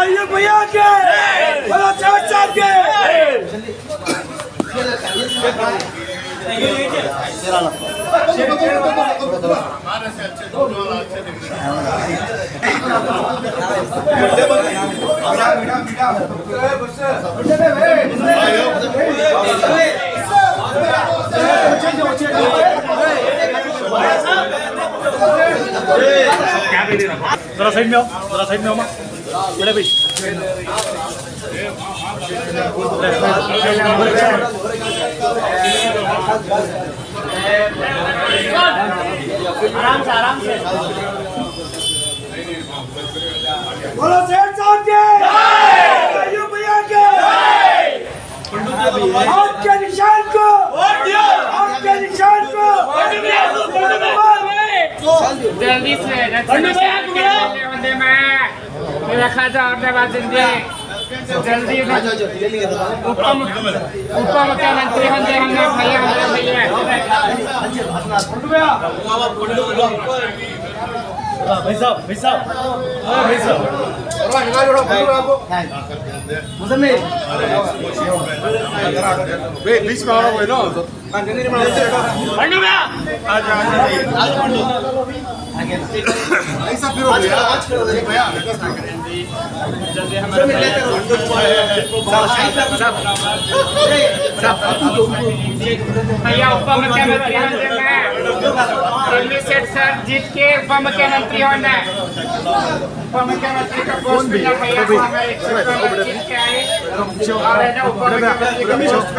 ये भैया के बोलो सेठ साहब के जरा साइड में आओ, जरा साइड में आओ माँ बड़े भाई। आराम से बोलो सेठ साहब के ये भैया के आपके निशान को आपके निशान को जल्दी से वंदे में रखा था और बाजिंदे जल्दी उप मुख्यमंत्री होंगे हमने भैया भाई साहब भाई साहब भाई साहब बीच में आओ ना ऐसा फिर भैया भैया उप मुख्यमंत्री होंगे मैं सेठ सर जीत के उप मुख्यमंत्री होना उप मुख्यमंत्री का पोस्ट मिला भैया को हमें जीत के आए और है ना उप मुख्यमंत्री का पोस्ट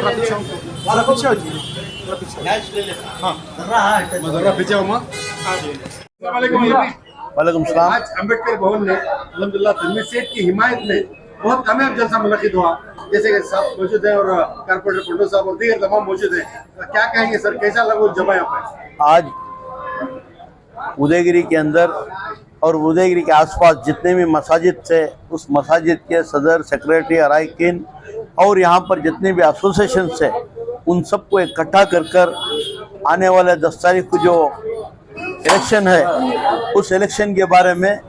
वालेकुम सलाम। आज अम्बेडकर भवन में अल्हम्दुलिल्लाह तनवीर सेठ की हिमायत में बहुत कामयाब जलसा मुनक़िद हुआ, जैसे कि साहब मौजूद हैं और कारपोरेटर पंडो साहब और दीगर तमाम मौजूद हैं। तो क्या कहेंगे सर, कैसा लगा जमा यहाँ पर? आज उदयगिरी के अंदर और उदयगिरी के आसपास जितने भी मसाजिद थे उस मसाजिद के सदर, सेक्रेटरी, अराइकिन और यहाँ पर जितने भी एसोसिएशन थे उन सबको इकट्ठा कर आने वाले 10 तारीख को जो इलेक्शन है उस इलेक्शन के बारे में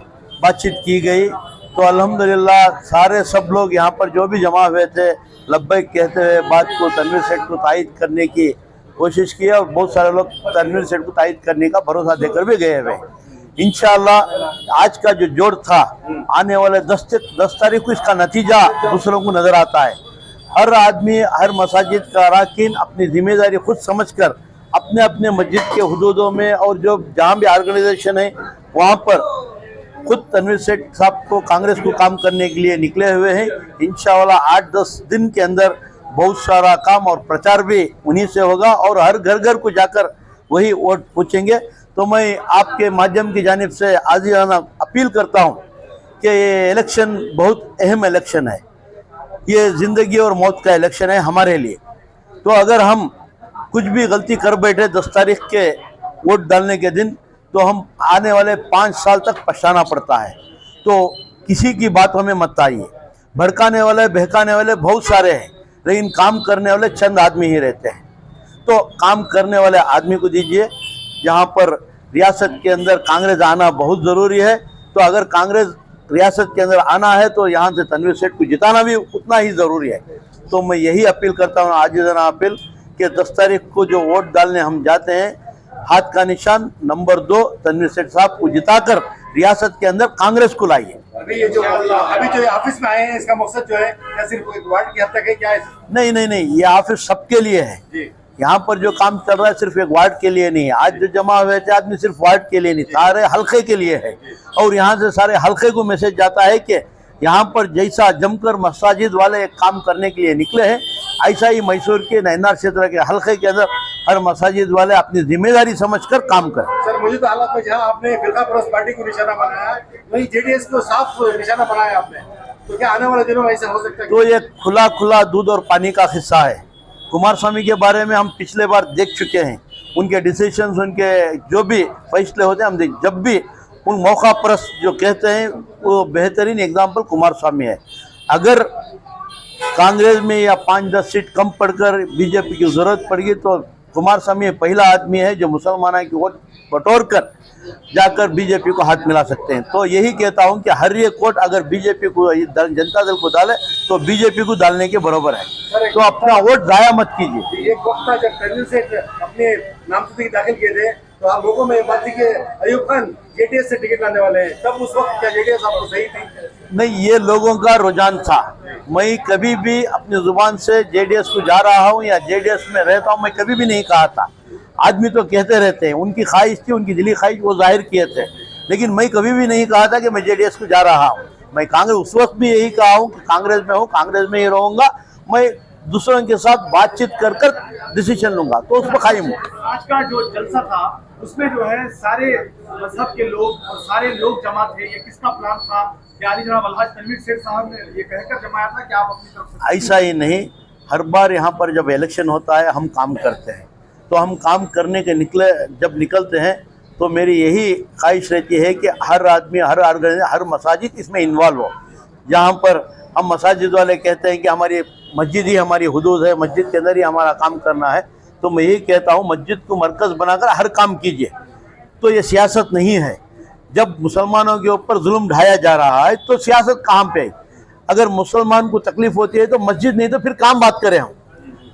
बातचीत की गई। तो अल्हम्दुलिल्लाह सारे सब लोग यहाँ पर जो भी जमा हुए थे लब्बैक कहते हुए बात को तनवीर सेठ को तायद करने की कोशिश की और बहुत सारे लोग तनवीर सेठ को तायद करने का भरोसा देकर भी गए हुए। इंशाअल्लाह आज का जो जोड़ था आने वाले 10 तारीख को इसका नतीजा दूसरों को नज़र आता है। हर आदमी, हर मसाजिद का अराकीन अपनी जिम्मेदारी खुद समझकर अपने अपने मस्जिद के हुदूदों में और जो जहाँ भी ऑर्गेनाइजेशन है वहाँ पर खुद तनवीर सेठ साहब को, कांग्रेस को काम करने के लिए निकले हुए हैं। इंशाअल्लाह 8-10 दिन के अंदर बहुत सारा काम और प्रचार भी उन्हीं से होगा और हर घर घर को जाकर वही वोट पूछेंगे। तो मैं आपके माध्यम की जानिब से आजियाना अपील करता हूँ कि ये इलेक्शन बहुत अहम इलेक्शन है, ये ज़िंदगी और मौत का इलेक्शन है हमारे लिए। तो अगर हम कुछ भी गलती कर बैठे 10 तारीख के वोट डालने के दिन तो हम आने वाले 5 साल तक पछताना पड़ता है। तो किसी की बात हमें मत आइए, भड़काने वाले बहकाने वाले बहुत सारे हैं लेकिन काम करने वाले चंद आदमी ही रहते हैं। तो काम करने वाले आदमी को दीजिए। यहाँ पर रियासत के अंदर कांग्रेस आना बहुत ज़रूरी है। तो अगर कांग्रेस रियासत के अंदर आना है तो यहाँ से तनवीर सेठ को जिताना भी उतना ही ज़रूरी है। तो मैं यही अपील करता हूँ, आजिज़ाना अपील कि 10 तारीख को जो वोट डालने हम जाते हैं, हाथ का निशान नंबर 2 तनवीर सेठ साहब को जिताकर रियासत के अंदर कांग्रेस को लाइए। अभी ये जो ऑफिस में आए हैं इसका मकसद जो है क्या सिर्फ एक वार्ड की हद तक है, क्या है? नहीं, ये ऑफिस सबके लिए है। यहाँ पर जो काम चल रहा है सिर्फ एक वार्ड के लिए नहीं है। आज जो जमा हुए थे आदमी सिर्फ वार्ड के लिए नहीं, सारे हल्के के लिए है। और यहाँ से सारे हल्के को मैसेज जाता है कि यहाँ पर जैसा जमकर मसाजिद वाले एक काम करने के लिए निकले हैं, ऐसा ही मैसूर के नैनार क्षेत्र के हल्के के अंदर हर मसाजिद वाले अपनी जिम्मेदारी समझकर काम करें। सर मौजूदा हालात में जहाँ आपने फिरका परस्त पार्टी को निशाना बनाया है वही जेडीएस को साफ निशाना बनाया आपने, तो क्या आने वाले दिनों में ऐसा हो सकता है? तो ये खुला दूध और पानी का किस्सा है। कुमार स्वामी के बारे में हम पिछले बार देख चुके हैं, उनके डिसीजंस, उनके जो भी फैसले होते हैं हम जब भी उन मौका परस्त जो कहते हैं वो बेहतरीन एग्जाम्पल कुमार स्वामी है। अगर कांग्रेस में या 5-10 सीट कम पड़कर बीजेपी की जरूरत पड़ेगी तो कुमार स्वामी पहला आदमी है जो मुसलमानों की वोट बटोर कर जाकर बीजेपी को हाथ मिला सकते हैं। तो यही कहता हूं कि हर ये वोट अगर बीजेपी को जनता दल को डाले तो बीजेपी को डालने के बराबर है। तो अपना वोट जाया मत कीजिए। एक वक्त था जब तनवीर सेठ अपने नामजदगी दाखिल किए थे तो आप लोगों में बात थी कि अयूब खान जेडीएस से टिकट लाने वाले हैं, तब उस वक्त क्या जेडीएस आपको सही थी? नहीं, ये लोगों का रुझान था। मैं कभी भी अपनी जुबान से जेडीएस को जा रहा हूं या जेडीएस में रहता हूं मैं कभी भी नहीं कहा था। आदमी तो कहते रहते हैं, उनकी ख्वाहिश थी, उनकी दिली ख्वाहिश वो जाहिर किए थे, लेकिन मैं कभी भी नहीं कहा था कि मैं जेडीएस को जा रहा हूँ। मैं कांग्रेस उस वक्त भी यही कहा हूँ कि कांग्रेस में हूँ, कांग्रेस में ही रहूँगा। मैं दूसरों के साथ बातचीत कर डिसीजन लूंगा, तो उस पर कायम हूँ। आज का जो जलसा था उसमें जो है सारे मजहब के लोग और सारे लोग जमा थे, ये किसका प्लान था? क्या अली जनाब अलहाज तनवीर सेठ साहब ने ये कहकर जमाया था कि आप अपनी तरफ से? ऐसा ही नहीं, हर बार यहाँ पर जब इलेक्शन होता है हम काम करते हैं, तो हम काम करने के जब निकलते हैं तो मेरी यही ख्वाहिश रहती है कि हर आदमी, हर ऑर्गेनाइजेशन, हर मसाजिद इसमें इन्वॉल्व हो। जहाँ पर हम मसाजिद वाले कहते हैं कि हमारी मस्जिद ही हमारी हुदूद है, मस्जिद के अंदर ही हमारा काम करना है, तो मैं यही कहता हूँ मस्जिद को मरकज़ बनाकर हर काम कीजिए। तो ये सियासत नहीं है। जब मुसलमानों के ऊपर जुल्म ढाया जा रहा है तो सियासत कहाँ पे? अगर मुसलमान को तकलीफ होती है तो मस्जिद नहीं तो फिर काम बात करें हम।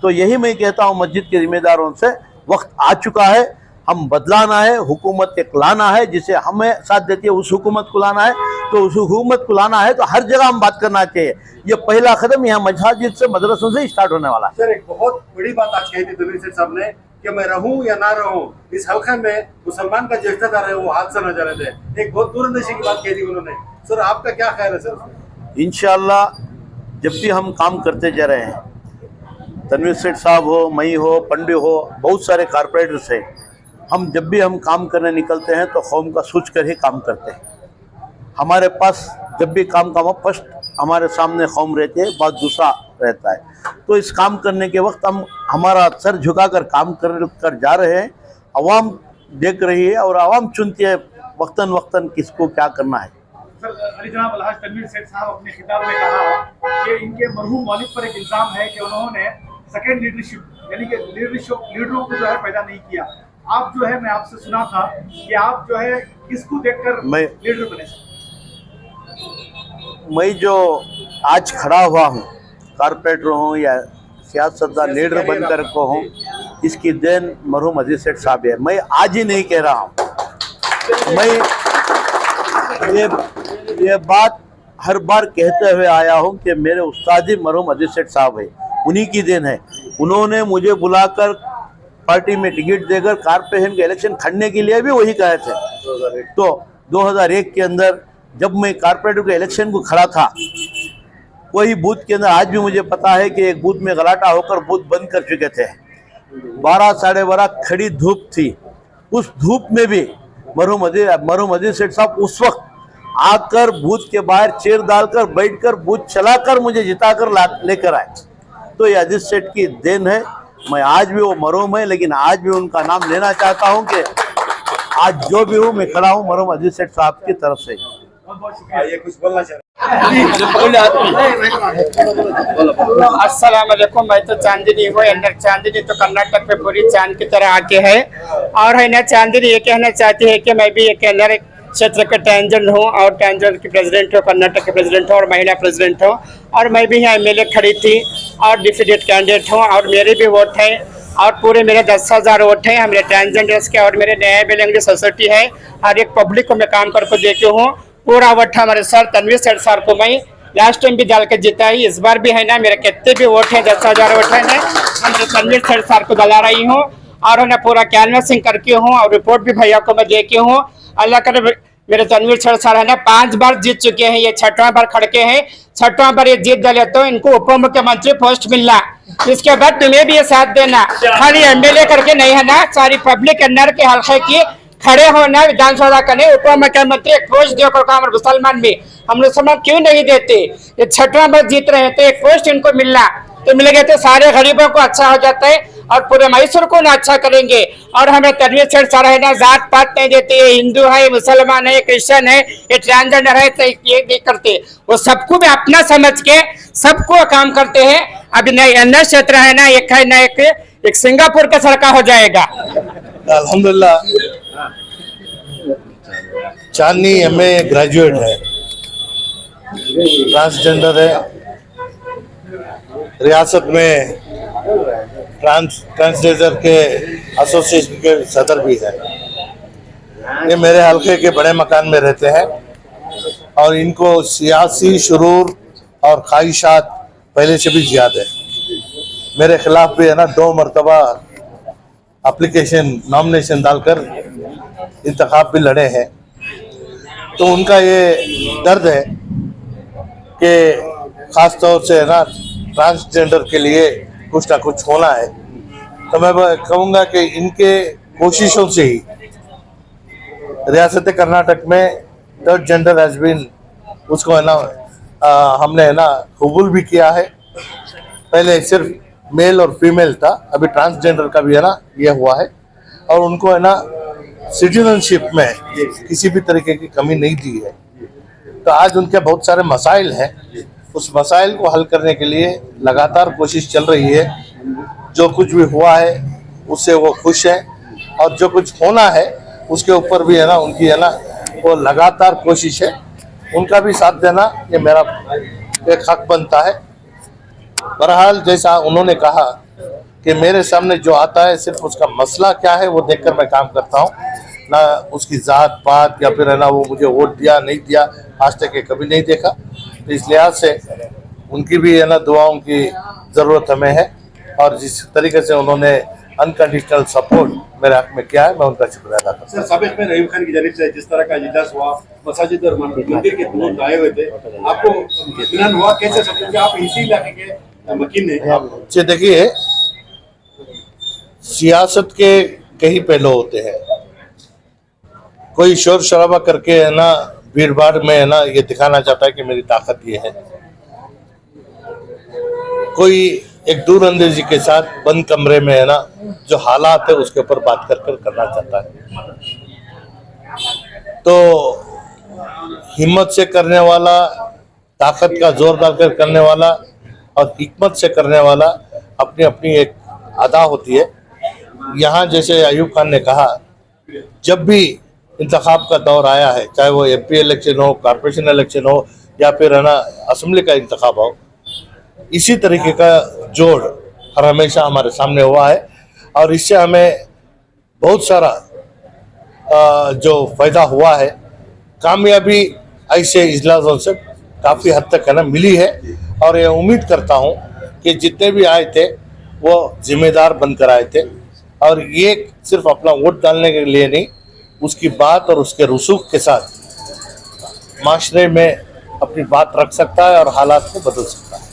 तो यही मैं कहता हूँ मस्जिद के जिम्मेदारों से, वक्त आ चुका है, हम बदलाना है, हुकूमत एक लाना है जिसे हमें साथ देती है, उस हुकूमत को लाना है। तो उस हुकूमत को लाना है तो हर जगह हम बात करना चाहिए। ये पहला कदम यहाँ मसाजिद से, मदरसों से स्टार्ट होने वाला है। सर, एक बहुत बड़ी बात आज कही थी तनवीर सेठ साहब ने कि मैं रहूं या ना रहूं, इस हल्के में मुसलमान का ज्येष्ठदार है वो हाथ से न जा रहे थे। एक बहुत दूरंदेशी की बात कही थी उन्होंने। सर, आपका क्या ख्याल है सर? इंशाअल्लाह जब भी हम काम करते जा रहे हैं, तनवीर सेठ साहब हो, मई हो, पंडे हो, बहुत सारे कारपोरेटर्स हैं, हम जब भी हम काम करने निकलते हैं तो कौम का सोच कर ही काम करते हैं। हमारे पास जब भी काम का फर्स्ट हमारे सामने कौम रहती है, बात दूसरा रहता है। तो इस काम करने के वक्त हम हमारा सर झुकाकर काम कर जा रहे हैं। अवाम देख रही है और अवाम चुनती है वक्तन वक्तन किसको क्या करना है। सर, अली जनाब अलहाज तनवीर सेठ साहब अपने खिताब में कहा कि इनके मरहूम वालिद पर एक इल्जाम है कि उन्होंने सेकेंड लीडरशिप यानी कि लीडरों को जो है पैदा नहीं किया। आप जो है, मैं आपसे सुना था कि आप जो है किसको देखकर लीडर बने? मैं जो आज खड़ा हुआ हूँ, कारपोरेटर हूँ या सियासतदान लीडर बनकर को हूँ, इसकी देन मरहूम अजीज सेठ साहब है। मैं आज ही नहीं कह रहा हूँ, मैं ये बात हर बार कहते हुए आया हूँ कि मेरे उस्ताद ही मरहूम अजीज सेठ साहब है, उन्हीं की देन है। उन्होंने मुझे बुलाकर पार्टी में टिकट देकर कारपोरेशन के इलेक्शन खड़ने के लिए भी वही कहे थे। तो 2001 के अंदर जब मैं कारपोरेटर के इलेक्शन को खड़ा था, वही बूथ के अंदर आज भी मुझे पता है कि एक बूथ में गलाटा होकर बूथ बंद कर चुके थे। 12 साढ़े 12 खड़ी धूप थी, उस धूप में भी मरहूम अजीज सेठ साहब उस वक्त आकर बूथ के बाहर चेयर डालकर बैठकर बूथ चलाकर मुझे जिताकर लेकर आए। तो ये अजीज सेठ की देन है। मैं आज भी वो मरहूम है, लेकिन आज भी उनका नाम लेना चाहता हूं कि आज जो भी हूं मैं खड़ा हूं मरहूम अजीज सेठ साहब की तरफ से। ये कुछ बोलना चाह अस्सलाम वालेकुम। मैं तो चांदनी हूँ, अंदर चांदनी तो कर्नाटक में पूरी चांद की तरह आके है। और है ना, चांदनी ये कहना चाहती है कि मैं भी एक अंदर क्षेत्र के टैंजन हूँ और टैंजन की प्रेसिडेंट हूँ, कर्नाटक के प्रेसिडेंट हूँ और महिला प्रेसिडेंट हूँ। और मैं भी यहाँ एमएलए खड़ी थी और डिफिडेट कैंडिडेट हूँ और मेरे भी वोट है और पूरे मेरे 10,000 वोट हैं हमारे ट्रांसजेंडर्स के। और मेरे नया बेलंगड़ी सोसाइटी है, हर एक पब्लिक को मैं काम करके देती हूँ। पूरा वोट हमारे सर तनवीर सेठ सर को मैं लास्ट टाइम भी डाल के जीता ही, इस बार भी है ना मेरे कितने भी वोट हैं 10,000 वोट है ना, हमारे तनवीर सेठ सर को डला रही हूँ। और है ना पूरा कैनवसिंग करके हूँ और रिपोर्ट भी भैया को मैं दे के हूँ। अल्लाह करे मेरे तनवीर सेठ सर है ना 5 बार जीत चुके हैं, ये 6वां बार खड़के हैं। 6वां बार ये जीत डाले तो इनको उप मुख्यमंत्री पोस्ट मिलना, इसके बाद तुम्हें भी ये साथ देना। खाली एमएलए करके नहीं है ना, सारी पब्लिक अंदर के हल्के की खड़े होना, विधानसभा करने उप मुख्यमंत्री एक पोस्ट देकर काम। मुसलमान भी हम लोग समझ क्यों नहीं देते? ये 6वां बार जीत रहे हैं तो एक पोस्ट इनको मिलना, तो मिलेगा तो सारे गरीबों को अच्छा हो जाता है और पूरे मैसूर को ना अच्छा करेंगे। और हमें तनवीर सेठ सर है ना जात पात नहीं देते, हिंदू है, मुसलमान है, क्रिश्चियन है, ये ट्रांसजेंडर है, तो ये नहीं करते। वो सबको भी अपना समझ के सबको काम करते हैं। अभी नए अन्य क्षेत्र है ना, एक है ना एक सिंगापुर का सड़का हो जाएगा। अल्हम्दुलिल्लाह चांदनी एमए ग्रेजुएट है, ट्रांसजेंडर है, रियासत में ट्रांसजेंडर के एसोसिएशन के सदर भी है। ये मेरे हल्के के बड़े मकान में रहते हैं और इनको सियासी शुरूर और ख्वाहिशात पहले से भी ज़्यादा है। मेरे खिलाफ भी है ना 2 मरतबा एप्लीकेशन नॉमिनेशन डालकर इंतखाब भी लड़े हैं। तो उनका ये दर्द है कि ख़ास तौर से है ना ट्रांसजेंडर के लिए कुछ ना कुछ होना है। तो मैं कहूँगा कि इनके कोशिशों से ही रियासत कर्नाटक में थर्ड जेंडर हैज़ बीन, उसको है ना हमने है ना कबूल भी किया है। पहले सिर्फ मेल और फीमेल था, अभी ट्रांसजेंडर का भी है ना ये हुआ है। और उनको है ना सिटीजनशिप में किसी भी तरीके की कमी नहीं दी है। तो आज उनके बहुत सारे मसाइल हैं, उस मसाइल को हल करने के लिए लगातार कोशिश चल रही है। जो कुछ भी हुआ है उससे वो खुश हैं और जो कुछ होना है उसके ऊपर भी है ना उनकी है ना वो लगातार कोशिश है। उनका भी साथ देना ये मेरा एक हक बनता है। बहरहाल जैसा उन्होंने कहा कि मेरे सामने जो आता है सिर्फ उसका मसला क्या है वो देखकर मैं काम करता हूँ, ना उसकी ज़ात पात या फिर है ना वो मुझे वोट दिया नहीं दिया, आज तक के कभी नहीं देखा। तो इस लिहाज से उनकी भी है ना दुआओं की ज़रूरत हमें है और जिस तरीके से उन्होंने अनकंडीशनल सपोर्ट मेरे हक में किया है मैं उनका शुक्रिया अदा करता हूँ। सर, साबिक में रहीम खान की जानिब से जिस तरह का इजलास हुआ, मसाजिद और मंदिर के लोग आए हुए थे, आपको इत्मीनान हुआ? कैसे समझेंगे आप इसी इलाके के वकील हैं? देखिए, सियासत के कई पहलू होते हैं। कोई शोर शराबा करके है ना भीड़ भाड़ में है ना ये दिखाना चाहता है कि मेरी ताकत ये है। कोई एक दूर अंदेजी के साथ बंद कमरे में है ना जो हालात है उसके ऊपर बात कर करना चाहता है। तो हिम्मत से करने वाला, ताकत का जोर डालकर करने वाला और हिकमत से करने वाला अपनी अपनी एक अदा होती है। यहाँ जैसे अयूब खान ने कहा, जब भी इंतखाब का दौर आया है, चाहे वो MP इलेक्शन हो, कॉर्पोरेशन इलेक्शन हो या फिर है ना असेंबली का इंतखाब हो, इसी तरीके का जोड़ हर हमेशा हमारे सामने हुआ है और इससे हमें बहुत सारा जो फ़ायदा हुआ है, कामयाबी ऐसे इजलासों से काफ़ी हद तक है ना मिली है। और ये उम्मीद करता हूँ कि जितने भी आए थे वो जिम्मेदार बनकर आए थे और ये सिर्फ अपना वोट डालने के लिए नहीं, उसकी बात और उसके रसूख के साथ माशरे में अपनी बात रख सकता है और हालात को बदल सकता है।